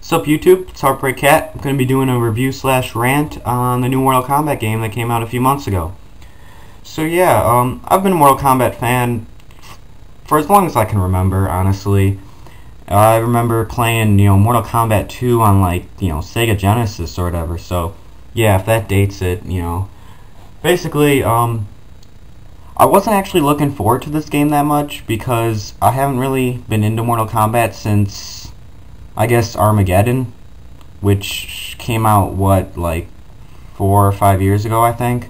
What's up YouTube, it's Heartbreak Cat. I'm going to be doing a review slash rant on the new Mortal Kombat game that came out a few months ago. So yeah, I've been a Mortal Kombat fan for as long as I can remember, honestly. I remember playing, Mortal Kombat 2 on Sega Genesis or whatever, so yeah, if that dates it, Basically, I wasn't actually looking forward to this game that much because I haven't really been into Mortal Kombat since, I guess, Armageddon, which came out, 4 or 5 years ago, I think.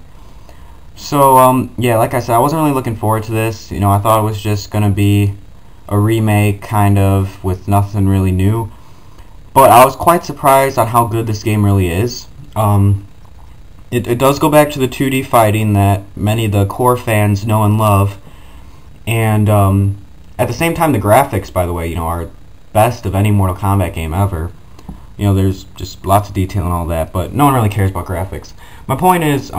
So, yeah, like I said, I wasn't really looking forward to this. I thought it was just going to be a remake, kind of, with nothing really new. But I was quite surprised on how good this game really is. It does go back to the 2D fighting that many of the core fans know and love. And at the same time, the graphics, by the way, are best of any Mortal Kombat game ever. There's just lots of detail and all that, but no one really cares about graphics. My point is,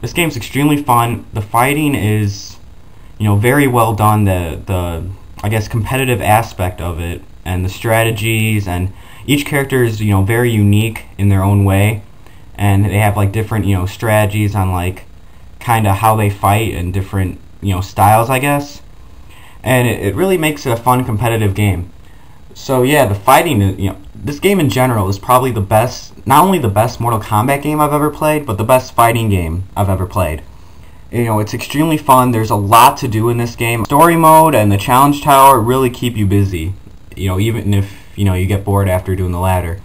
this game's extremely fun. The fighting is, very well done. The I guess competitive aspect of it and the strategies, and each character is very unique in their own way, and they have different strategies on kind of how they fight and different styles, I guess, and it really makes it a fun competitive game. So yeah, the fighting, this game in general is probably the best, not only the best Mortal Kombat game I've ever played, but the best fighting game I've ever played. It's extremely fun. There's a lot to do in this game. Story mode and the challenge tower really keep you busy, even if, you get bored after doing the ladder.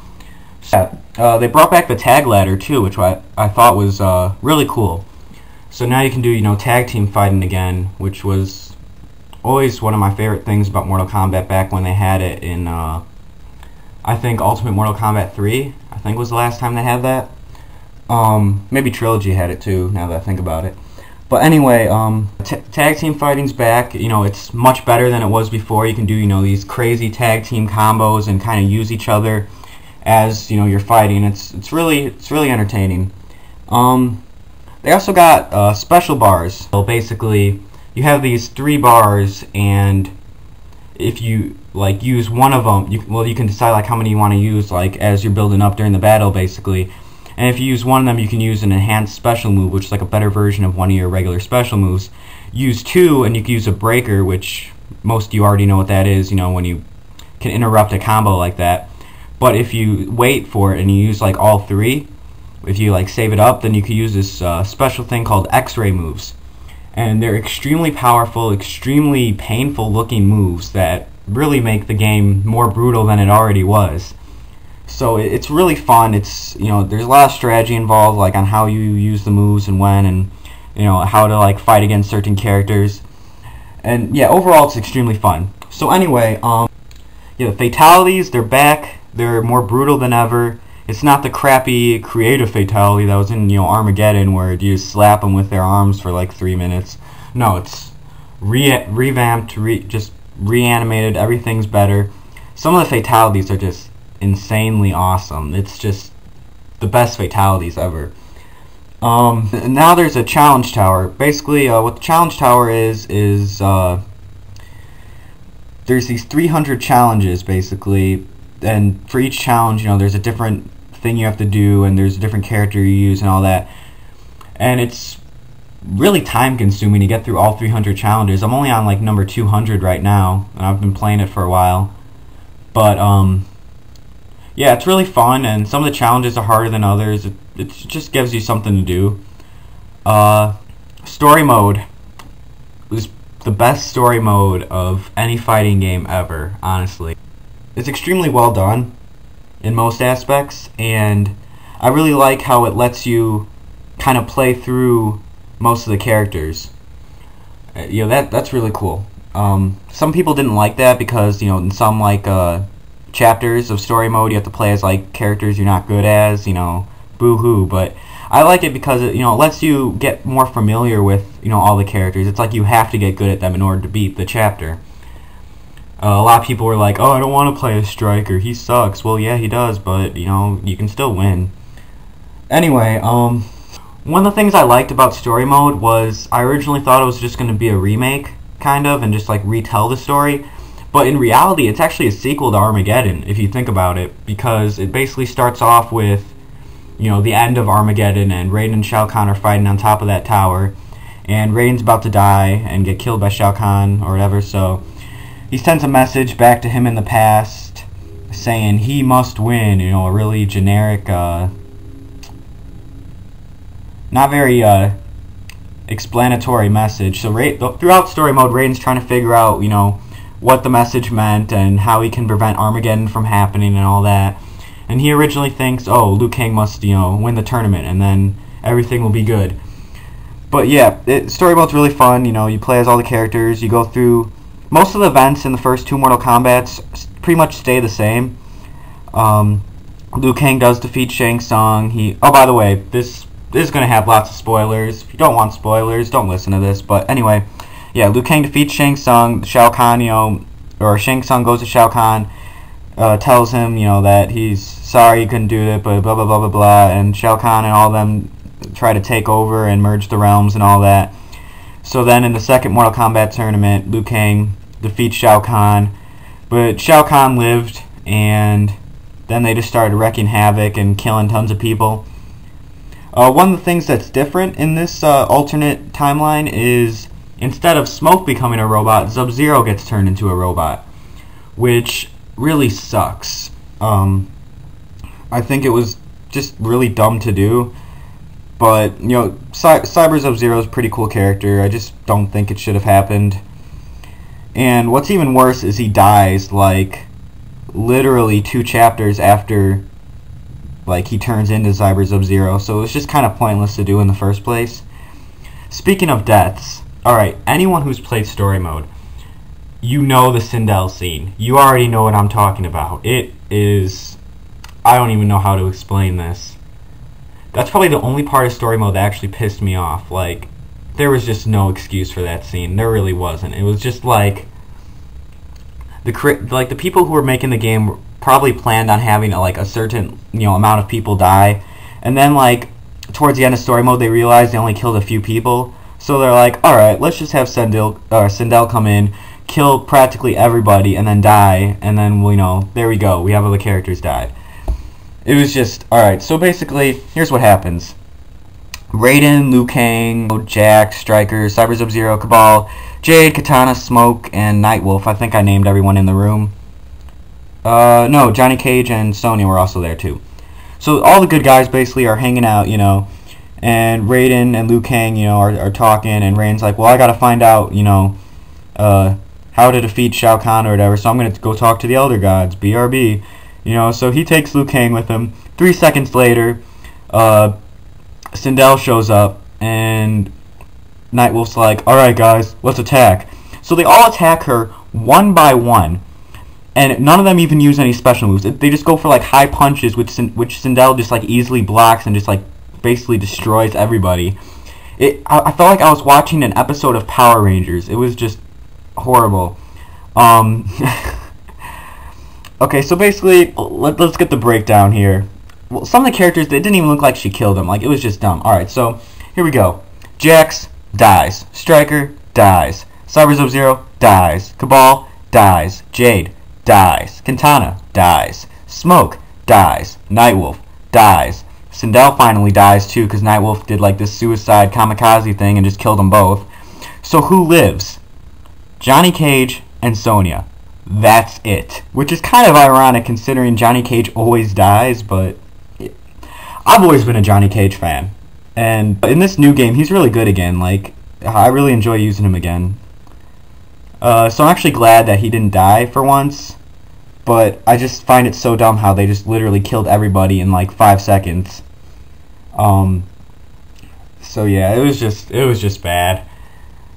So, they brought back the tag ladder too, which I thought was really cool. So now you can do, tag team fighting again, which was always one of my favorite things about Mortal Kombat back when they had it in, I think, Ultimate Mortal Kombat 3, I think was the last time they had that. Maybe Trilogy had it too, now that I think about it. But anyway, tag team fighting's back. It's much better than it was before. You can do, these crazy tag team combos and kind of use each other as, you're fighting. It's really entertaining. They also got special bars. So basically, you have these 3 bars, and if you use one of them, you can decide how many you want to use as you're building up during the battle, basically. And if you use one of them, you can use an enhanced special move, which is a better version of one of your regular special moves. Use 2, and you can use a breaker, which most of you already know what that is, when you can interrupt a combo like that. But if you wait for it and you use all 3, if you save it up, then you can use this special thing called X-ray moves. And they're extremely powerful, extremely painful looking moves that really make the game more brutal than it already was. So it's really fun. It's there's a lot of strategy involved, on how you use the moves and when, and how to fight against certain characters. And yeah, overall it's extremely fun. So anyway, the fatalities, they're back. They're more brutal than ever. It's not the crappy creative fatality that was in Armageddon, where you just slap them with their arms for 3 minutes. No, it's revamped, just reanimated. Everything's better. Some of the fatalities are just insanely awesome. It's just the best fatalities ever. Now there's a challenge tower. Basically, what the challenge tower is there's these 300 challenges, basically, and for each challenge, there's a different thing you have to do, and there's a different character you use and all that. And it's really time consuming to get through all 300 challenges. I'm only on number 200 right now, and I've been playing it for a while. But yeah, it's really fun, and some of the challenges are harder than others. It just gives you something to do. Story mode was the best story mode of any fighting game ever, honestly. It's extremely well done in most aspects, and I really like how it lets you kind of play through most of the characters. That's really cool. Some people didn't like that because, in some chapters of story mode, you have to play as characters you're not good as, boo-hoo. But I like it because it lets you get more familiar with all the characters. It's you have to get good at them in order to beat the chapter. A lot of people were like, oh, I don't want to play as Stryker, he sucks. Well, yeah, he does, but you can still win. Anyway, one of the things I liked about story mode was I originally thought it was just going to be a remake, kind of, and just retell the story. But in reality, it's actually a sequel to Armageddon, if you think about it, because it basically starts off with, you know, the end of Armageddon, and Raiden and Shao Kahn are fighting on top of that tower, and Raiden's about to die and get killed by Shao Kahn or whatever, so he sends a message back to him in the past saying he must win, you know, a really generic, not very explanatory message. So throughout story mode, Raiden's trying to figure out, you know, what the message meant and how he can prevent Armageddon from happening and all that. And he originally thinks, oh, Liu Kang must, you know, win the tournament and then everything will be good. But yeah, story mode's really fun. You know, you play as all the characters, you go through most of the events in the first 2 Mortal Kombats pretty much stay the same. Liu Kang does defeat Shang Tsung. Oh, by the way, this is going to have lots of spoilers. If you don't want spoilers, don't listen to this. But anyway, yeah, Liu Kang defeats Shang Tsung. Shao Kahn, you know, or Shang Tsung goes to Shao Kahn, tells him, you know, that he's sorry he couldn't do it, but blah, blah, blah, blah, blah. And Shao Kahn and all of them try to take over and merge the realms and all that. So then in the second Mortal Kombat tournament, Liu Kang defeats Shao Kahn. But Shao Kahn lived, and then they just started wrecking havoc and killing tons of people. One of the things that's different in this alternate timeline is instead of Smoke becoming a robot, Sub-Zero gets turned into a robot, which really sucks. I think it was just really dumb to do, but, you know, Cyber Sub-Zero is a pretty cool character. I just don't think it should have happened. And what's even worse is he dies, like, literally 2 chapters after, like, he turns into Cyber Sub-Zero, so it was just kind of pointless to do in the first place. Speaking of deaths, alright, anyone who's played story mode, you know the Sindel scene. You already know what I'm talking about. It is... I don't even know how to explain this. That's probably the only part of story mode that actually pissed me off. Like, there was just no excuse for that scene. There really wasn't. It was just like... the people who were making the game probably planned on having a certain, you know, amount of people die, and then, like, towards the end of story mode they realized they only killed a few people, so they're like, alright, let's just have Sindel come in, kill practically everybody, and then die, and then, you know, there we go, we have all the characters died. It was just, alright, so basically, here's what happens. Raiden, Liu Kang, Jack, Stryker, Cyber Sub-Zero, Kabal, Jade, Kitana, Smoke, and Nightwolf. I think I named everyone in the room. No, Johnny Cage and Sonya were also there too. So all the good guys basically are hanging out, you know, and Raiden and Liu Kang, you know, are talking, and Raiden's like, well, I gotta find out, you know, how to defeat Shao Kahn or whatever, so I'm gonna go talk to the Elder Gods, BRB. You know, so he takes Liu Kang with him. 3 seconds later, Sindel shows up, and Nightwolf's like, alright guys, let's attack. So they all attack her one by one, and none of them even use any special moves. They just go for like high punches, which Sindel just like easily blocks and just like basically destroys everybody. I felt like I was watching an episode of Power Rangers. It was just horrible. Okay, so basically, let's get the breakdown here. Well, some of the characters, they didn't even look like she killed them. Like, it was just dumb. Alright, so, here we go. Jax dies. Stryker dies. Cyber Sub-Zero dies. Kabal dies. Jade dies. Kitana dies. Smoke dies. Nightwolf dies. Sindel finally dies, too, because Nightwolf did, like, this suicide kamikaze thing and just killed them both. So, who lives? Johnny Cage and Sonya. That's it. Which is kind of ironic considering Johnny Cage always dies, but I've always been a Johnny Cage fan. And in this new game, he's really good again. Like, I really enjoy using him again. So I'm actually glad that he didn't die for once. But I just find it so dumb how they just literally killed everybody in like 5 seconds. So yeah, it was just bad.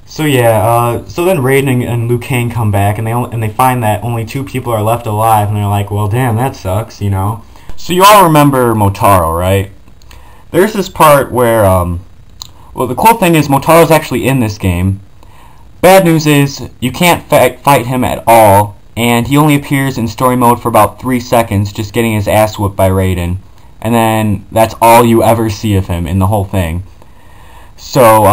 So yeah, so then Raiden and Liu Kang come back, and they find that only 2 people are left alive, and they're like, well, damn, that sucks, you know. So you all remember Motaro, right? There's this part where, well, the cool thing is Motaro's actually in this game. Bad news is you can't fight him at all, and he only appears in story mode for about 3 seconds, just getting his ass whooped by Raiden, and then that's all you ever see of him in the whole thing. So,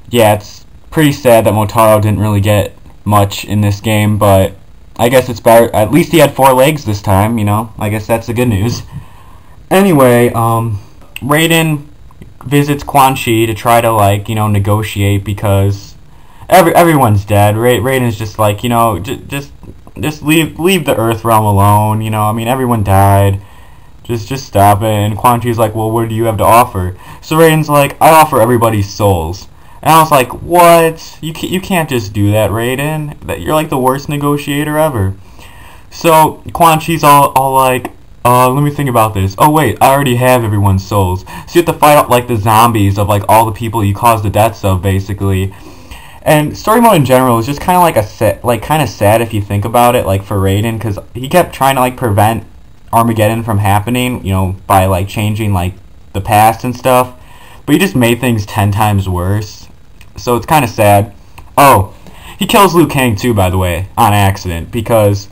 yeah, it's pretty sad that Motaro didn't really get much in this game, but I guess it's better. At least he had 4 legs this time, you know. I guess that's the good news. Anyway, Raiden visits Quan Chi to try to, like, you know, negotiate because everyone's dead. Raiden's just like, you know, just leave the Earth realm alone. You know, I mean, everyone died. Just stop it. And Quan Chi's like, well, what do you have to offer? So Raiden's like, I offer everybody's souls. And I was like, what? You can't just do that, Raiden. You're like the worst negotiator ever. So Quan Chi's all like, let me think about this. Oh wait, I already have everyone's souls. So you have to fight out like the zombies of like all the people you caused the deaths of, basically. And story mode in general is just kind of like kind of sad if you think about it, like for Raiden, because he kept trying to like prevent Armageddon from happening, you know, by like changing like the past and stuff. But he just made things 10 times worse. So it's kind of sad. Oh, he kills Liu Kang too, by the way, on accident, because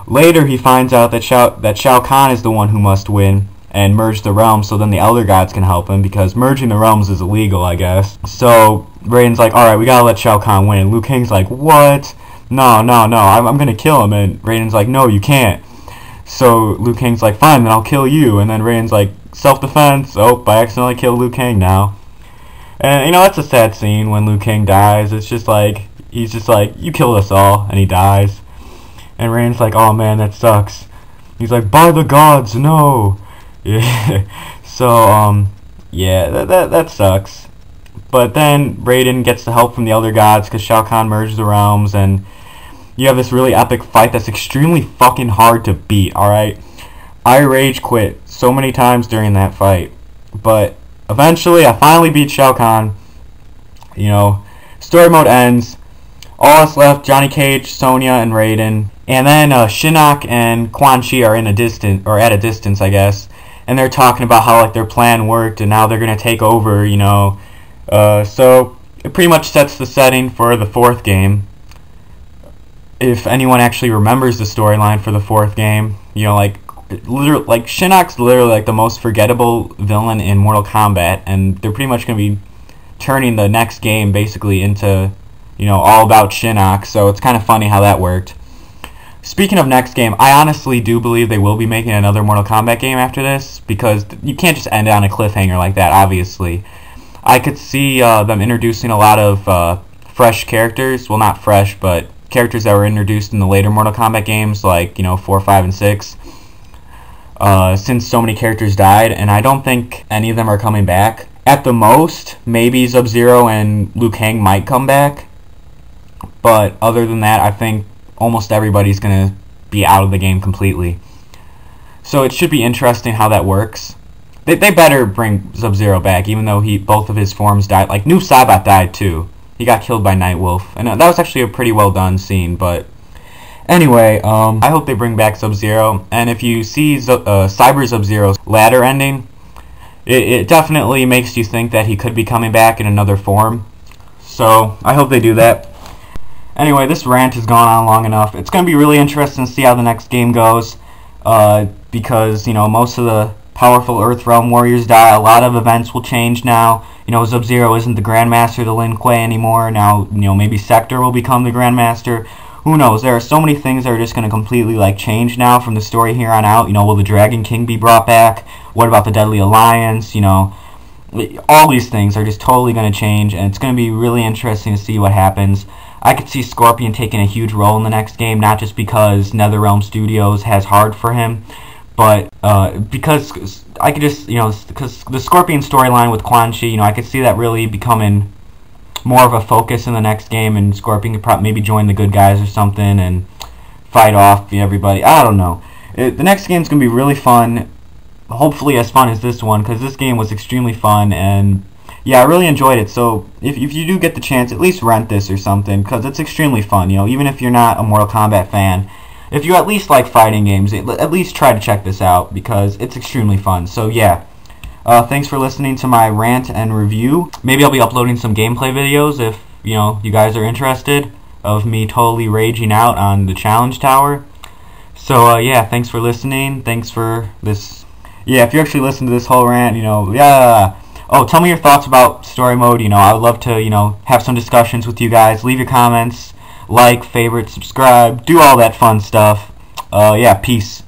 later he finds out that Shao Kahn is the one who must win and merge the realms, so then the Elder Gods can help him, because merging the realms is illegal, I guess. So Raiden's like, alright, we gotta let Shao Kahn win. Liu Kang's like, what? No, I'm gonna kill him. And Raiden's like, no, you can't. So Liu Kang's like, fine, then I'll kill you. And then Raiden's like, self-defense. Oh, I accidentally killed Liu Kang now. And, you know, that's a sad scene when Liu Kang dies. It's just like, he's just like, you killed us all, and he dies. And Raiden's like, oh man, that sucks. He's like, by the gods, no. Yeah. So, yeah, that sucks. But then Raiden gets the help from the Elder Gods because Shao Kahn merged the realms, and you have this really epic fight that's extremely fucking hard to beat, alright? I rage quit so many times during that fight. But eventually, I finally beat Shao Kahn. You know, story mode ends. All that's left, Johnny Cage, Sonya, and Raiden. And then Shinnok and Quan Chi are at a distance, I guess. And they're talking about how like their plan worked and now they're gonna take over, you know. So it pretty much sets the setting for the 4th game. If anyone actually remembers the storyline for the 4th game, you know, like Shinnok's literally like the most forgettable villain in Mortal Kombat, and they're pretty much gonna be turning the next game basically into, you know, all about Shinnok. So it's kind of funny how that worked. Speaking of next game, I honestly do believe they will be making another Mortal Kombat game after this, because you can't just end it on a cliffhanger like that, obviously. I could see them introducing a lot of fresh characters. Well, not fresh, but characters that were introduced in the later Mortal Kombat games, like, you know, 4, 5, and 6. Since so many characters died, and I don't think any of them are coming back. At the most, maybe Sub-Zero and Liu Kang might come back. But other than that, I think almost everybody's going to be out of the game completely. So it should be interesting how that works. They better bring Sub-Zero back, even though both of his forms died. Like, Noob Saibot died too. He got killed by Nightwolf. And that was actually a pretty well done scene, but anyway, I hope they bring back Sub-Zero. And if you see Cyber Sub-Zero's ladder ending, it definitely makes you think that he could be coming back in another form. So I hope they do that. Anyway, this rant has gone on long enough. It's going to be really interesting to see how the next game goes, because, you know, most of the powerful Earthrealm warriors die. A lot of events will change now. You know, Sub-Zero isn't the Grandmaster of the Lin Kuei anymore. Now, you know, maybe Sektor will become the Grandmaster. Who knows? There are so many things that are just going to completely, like, change now from the story here on out. You know, will the Dragon King be brought back? What about the Deadly Alliance? You know, all these things are just totally going to change, and it's going to be really interesting to see what happens. I could see Scorpion taking a huge role in the next game, not just because NetherRealm Studios has hard for him, but because I could just, you know, because the Scorpion storyline with Quan Chi, you know, I could see that really becoming more of a focus in the next game, and Scorpion could probably maybe join the good guys or something and fight off everybody. I don't know. The next game's going to be really fun, hopefully as fun as this one, because this game was extremely fun, and yeah, I really enjoyed it. So if you do get the chance, at least rent this or something, because it's extremely fun. You know, even if you're not a Mortal Kombat fan, if you at least like fighting games, at least try to check this out, because it's extremely fun. So yeah, thanks for listening to my rant and review. Maybe I'll be uploading some gameplay videos if, you know, you guys are interested, of me totally raging out on the challenge tower. So yeah, thanks for listening. Thanks for this. Yeah, if you actually listen to this whole rant, you know, yeah. Oh, tell me your thoughts about story mode. You know, I would love to, you know, have some discussions with you guys. Leave your comments. like, favorite, subscribe, do all that fun stuff. Yeah, peace.